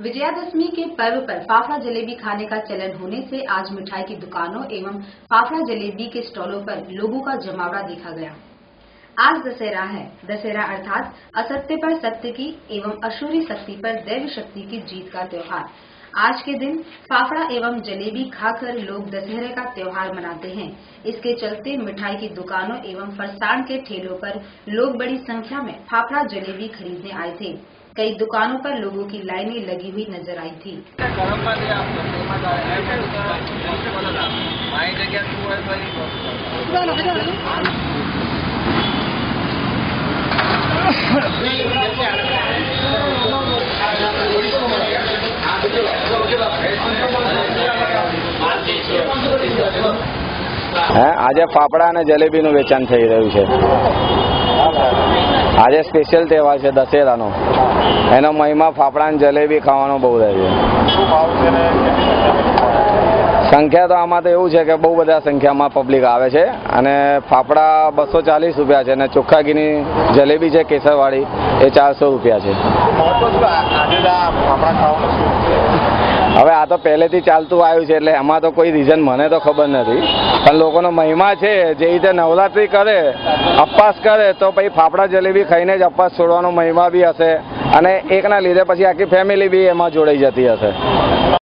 विजयादशमी के पर्व पर फाफड़ा जलेबी खाने का चलन होने से आज मिठाई की दुकानों एवं फाफड़ा जलेबी के स्टॉलों पर लोगों का जमावड़ा देखा गया। आज दशहरा है। दशहरा अर्थात असत्य पर सत्य की एवं असुरी शक्ति पर दैवी शक्ति की जीत का त्योहार। आज के दिन फाफड़ा एवं जलेबी खाकर लोग दशहरे का त्योहार मनाते हैं। इसके चलते मिठाई की दुकानों एवं फरसाण के ठेलों पर लोग बड़ी संख्या में फाफड़ा जलेबी खरीदने आए थे। कई दुकानों पर लोगों की लाइनें लगी हुई नजर आई थी। आज फाफड़ा અને જલેબીનું વેચાણ થઈ રહ્યું છે। આજે સ્પેશિયલ તહેવાર છે દશેરાનો, એનો મહિમા फाफड़ा અને જલેબી ખાવાનો બહુ રહે છે। સંખ્યા તો આમાં તો એવું છે કે બહુ બધા સંખ્યામાં પબ્લિક આવે છે અને फाफड़ा 240 રૂપિયા છે અને ચોખ્ખા ઘીની જલેબી છે કેસરવાળી એ 400 રૂપિયા છે। હવે આ તો પહેલેથી ચાલતું આવ્યું છે એટલે એમાં તો કોઈ રીઝન મને તો ખબર નથી, પણ લોકોનો મહિમા છે। જે રીતે નવરાત્રી કરે, ઉપવાસ કરે તો પછી फाफड़ा જલેબી ખાઈને જ ઉપવાસ છોડવાનો મહિમા બી હશે અને એકના લીધે પછી આખી ફેમિલી બી એમાં જોડાઈ જતી હશે।